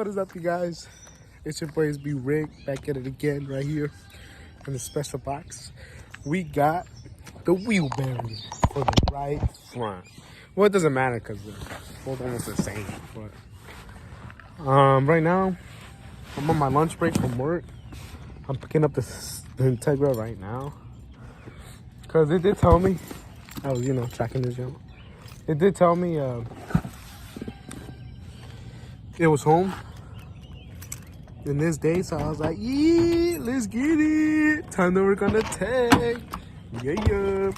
What is up, you guys? It's your boys B Rig back at it again right here in the special box. We got the wheel bearing for the right front. Well, it doesn't matter because they're both almost the same. But right now I'm on my lunch break from work. I'm picking up the Integra right now because it did tell me I was, tracking this jump. It did tell me it was home in this day, so I was like, yeah, let's get it. Time to work on the tag. Yeah.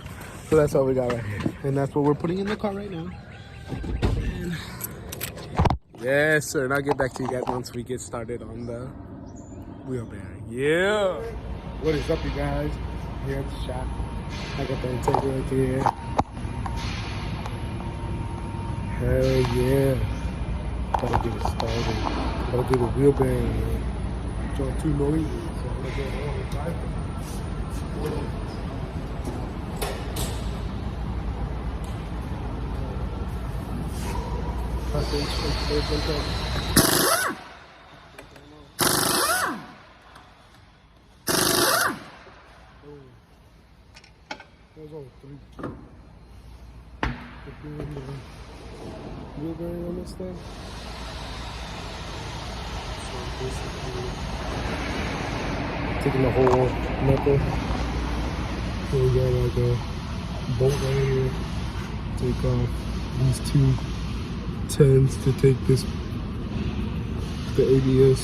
So that's all we got right here. And that's what we're putting in the car right now. And yes, sir. And I'll get back to you guys once we get started on the wheel bearing. Yeah. What is up, you guys? Here at the shop. I got the Integra right there. Hell yeah. Gotta get it started. Gotta do the wheel bearing. It's on too noisy, so I'm gonna go on the drive. There's only 3. Wheel bearing on this thing. So basically, taking the whole knuckle. So we got like a bolt right here. Take off these 2 10s to take this, the ABS,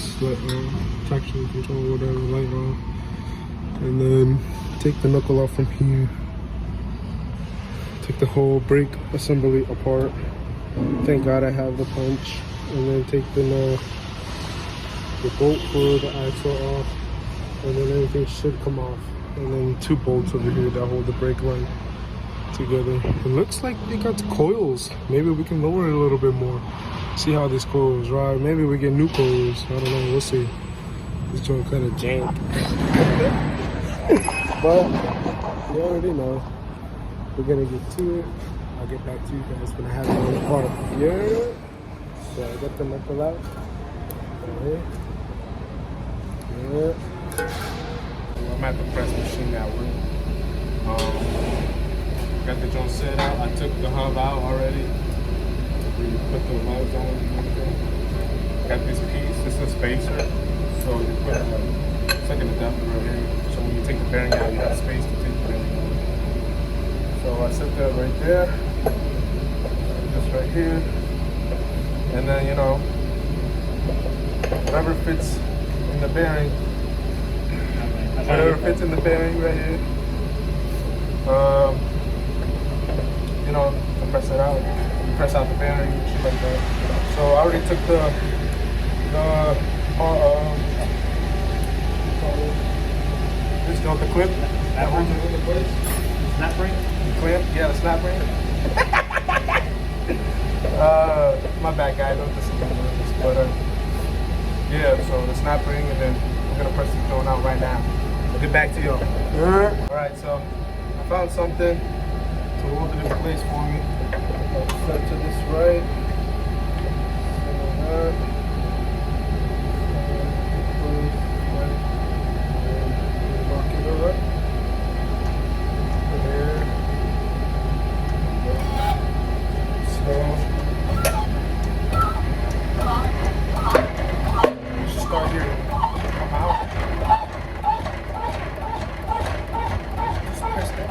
traction control, whatever, light off. And then take the knuckle off from here. Take the whole brake assembly apart. Thank God I have the punch. And then take the bolt for the axle off. And then everything should come off. And then 2 bolts over here that hold the brake line together. It looks like it got coils. Maybe we can lower it a little bit more. See how this goes, right? Maybe we get new coils. I don't know. We'll see. This joint kind of jank. But you already know. We're gonna get to it. I'll get back to you guys when I have it on the car. Yeah. So I got the knuckle out. Right. Yeah. I'm at the press machine at work. Got the joint set out. I took the hub out already. We put the lugs on and everything. Got this piece. This is a spacer. So you put it's like an adapter right here. So when you take the bearing out, you have space to take the bearing out. So I set that right there. This right here. And then, whatever fits in the bearing. Whatever fits in the bearing right here. To press it out. You press out the bearing, shit like that. So I already took the clip that holds it into place. Snap ring? The clip, yeah, the snap ring. My bad, guy, don't listen to this, but yeah, so the snap ring, and then we're gonna press this joint out right now. I'll get back to y'all. All right, so I found something to hold it in place for me. I'll set to this right. Lock it up. There. So let's just start here. Come out. Just press that.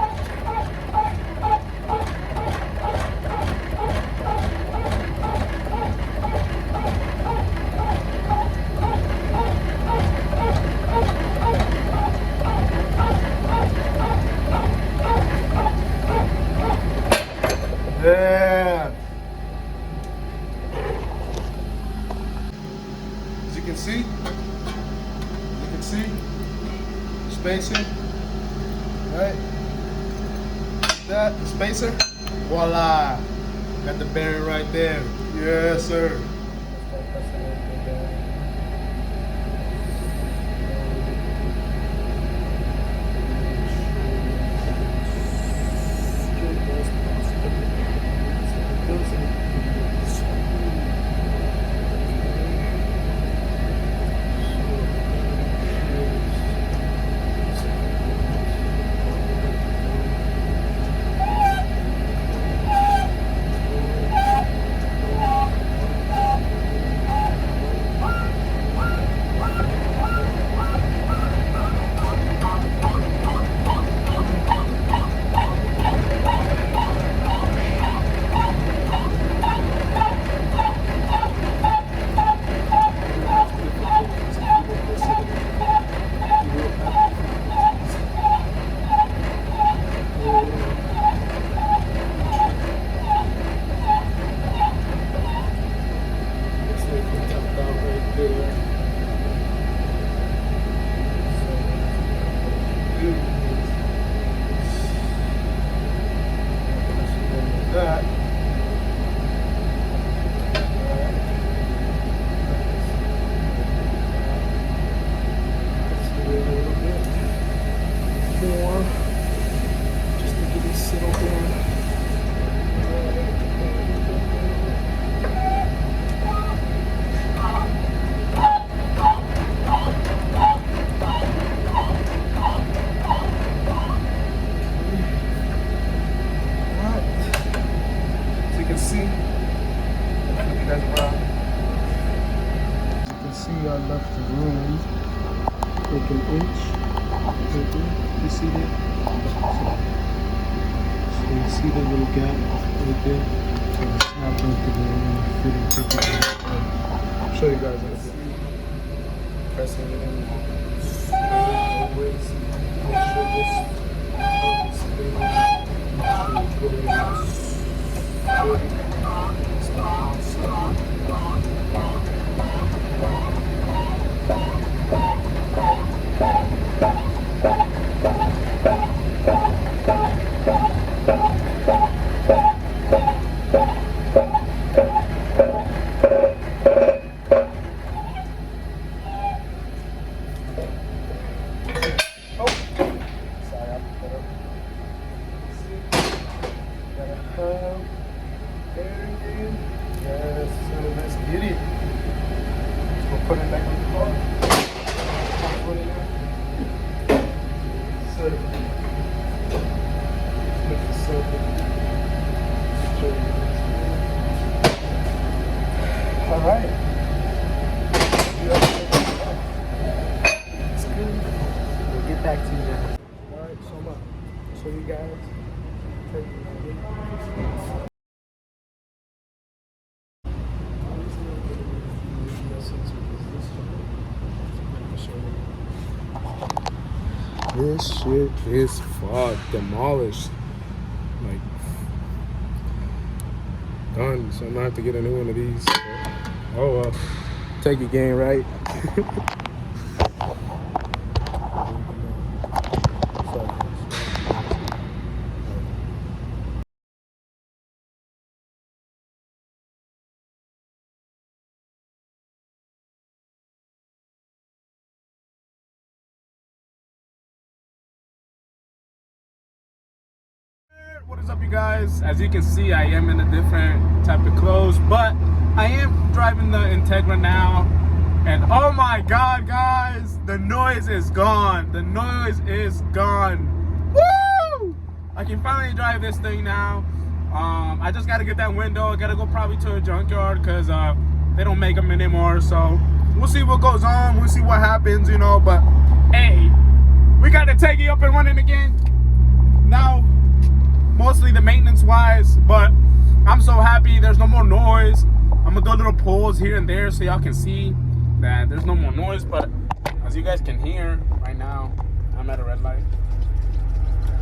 Yeah. As you can see, spacing, right? That, the spacer, voila. Got the bearing right there. Yes, sir. there. That. Let's do it a little bit more just to get it settled down. See, hopefully you guys around. As you can see, I left the room like an inch. Right there. You see that? So you see that little gap right there? So the snap went through the room, fitting perfectly. I'll show you guys what it's pressing it in. Always make sure this helps spin. Make sure you go in. Yes, so let's get it. We'll put it back on the car. Put it in. Circle. Make the circle. All right. It's good. We'll get back to you now. All right, so I'm going to show you guys. Take it right here. This shit is demolished. Like, done. So I'm gonna have to get a new one of these. Oh well. Take your game, right? What is up, you guys? As you can see, I am in a different type of clothes, but I am driving the Integra now, and oh my god, guys, the noise is gone. The noise is gone. Woo! I can finally drive this thing now. I just gotta get that window. I gotta go probably to a junkyard because they don't make them anymore, so we'll see what goes on. We'll see what happens, you know, but hey, we got the Integra up and running again now. Mostly the maintenance wise, but I'm so happy there's no more noise. I'm gonna do a little pause here and there so y'all can see that there's no more noise, but as you guys can hear right now, I'm at a red light.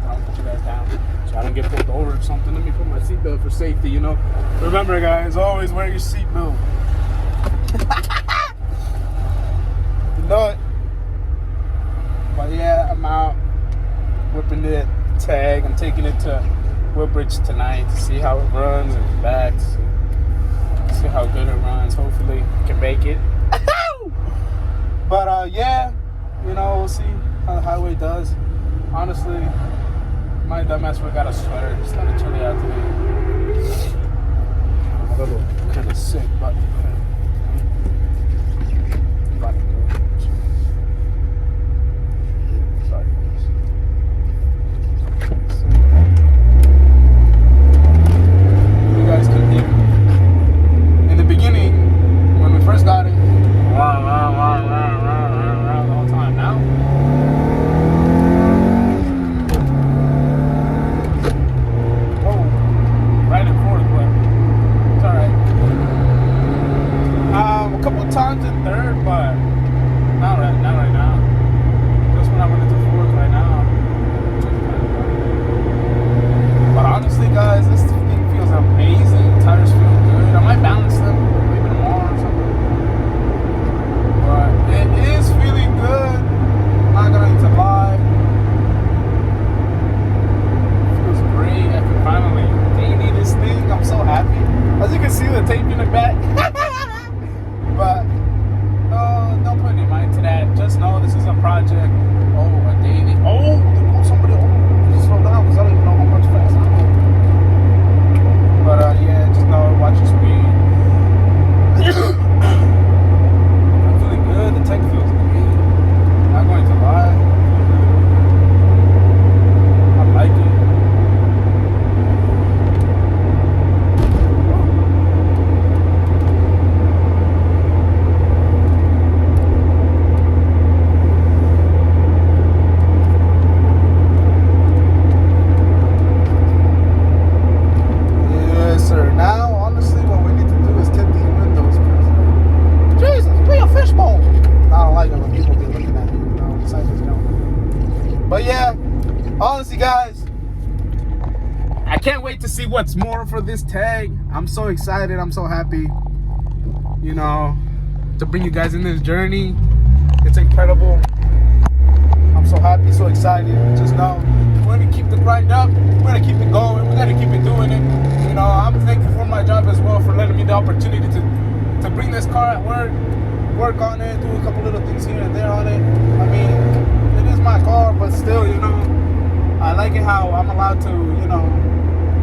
I'll put you guys down so I don't get pulled over or something. Let me put my seatbelt for safety, you know. Remember, guys, always wear your seatbelt. You know it. But yeah, I'm out whipping the tag. I'm taking it to Woodbridge tonight to see how it runs and back, see how good it runs. Hopefully I can make it. But yeah, you know, we'll see how the highway does. Honestly, my dumbass forgot a sweater. It's kind of chilly out today. I'm a little kind of sick, but I'm about to do it. Sorry. In the beginning, when we first got it, the whole time. Now, right and forth, but it's alright. A couple of times in third, but not right now. Just when I went into fourth right now. But honestly, guys, this thing feels amazing. Tires feel good. I might balance them maybe tomorrow or something. can't wait to see what's more for this tag. I'm so excited. I'm so happy, you know, to bring you guys in this journey. It's incredible. I'm so happy, so excited. Just know we're gonna keep the grind up. We're gonna keep it going. We're gonna keep it doing it. You know, I'm thankful for my job as well for letting me the opportunity to bring this car at work on it, do a couple little things here and there on it. I mean, it is my car, but still, you know, I like it how I'm allowed to, you know,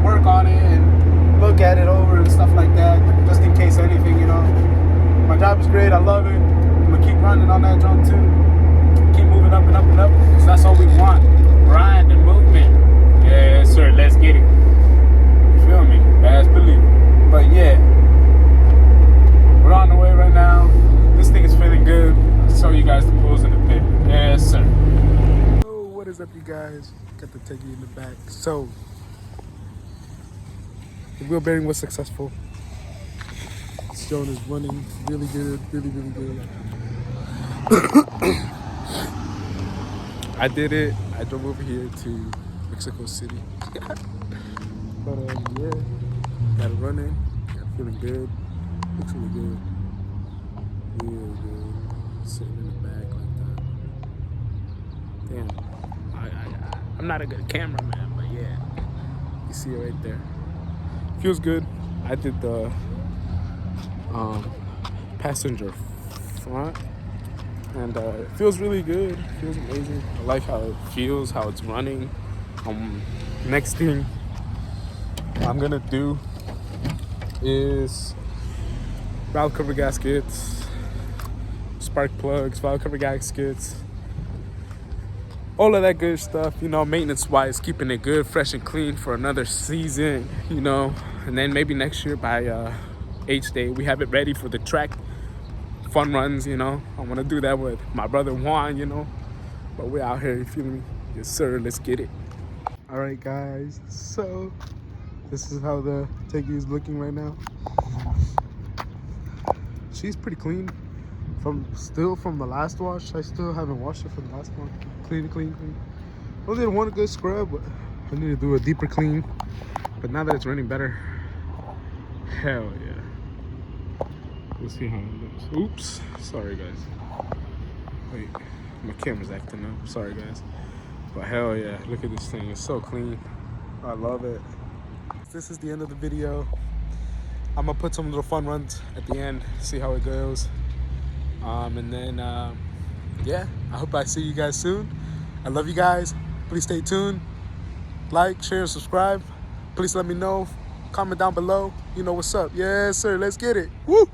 work on it and look at it over and stuff like that, just in case anything, you know. My job is great. I love it. I'm gonna keep running on that jump too. Keep moving up and up and up. So that's all we want. Grind and movement. Yes, sir. Let's get it. You feel me? Best believe it. But yeah, we're on the way right now. This thing is feeling good. I'll show you guys the pulls in the pit. Yes, sir. Oh, what is up, you guys? Got the Teggy in the back. So, the wheel bearing was successful. Stone is running really good, really good. I did it. I drove over here to Mexico City. But yeah, got it running. Got it feeling good. Looks really good. Really good. Sitting in the back like that. Damn. I'm not a good cameraman, but yeah. You see it right there. Feels good. I did the passenger front. And it feels really good. It feels amazing. I like how it feels, how it's running. Next thing I'm gonna do is valve cover gaskets, spark plugs, valve cover gaskets, all of that good stuff. You know, maintenance-wise, keeping it good, fresh and clean for another season. You know, and then maybe next year by H-Day we have it ready for the track. Fun runs, you know. I want to do that with my brother Juan, you know. But we're out here, you feel me? Yes, sir. Let's get it. All right, guys. So this is how the Teggy is looking right now. She's pretty clean. From the last wash. I still haven't washed it from the last one. Clean. I did one good scrub, but I need to do a deeper clean. But now that it's running better, hell yeah. We'll see how it looks. Oops. Sorry, guys. Wait. My camera's acting up. Sorry, guys. But hell yeah. Look at this thing. It's so clean. I love it. This is the end of the video. I'm going to put some little fun runs at the end. See how it goes. And then, yeah. I hope I see you guys soon. I love you guys. Please stay tuned. Like, share, and subscribe. Please let me know. Comment down below. You know what's up. Yes, sir. Let's get it. Woo!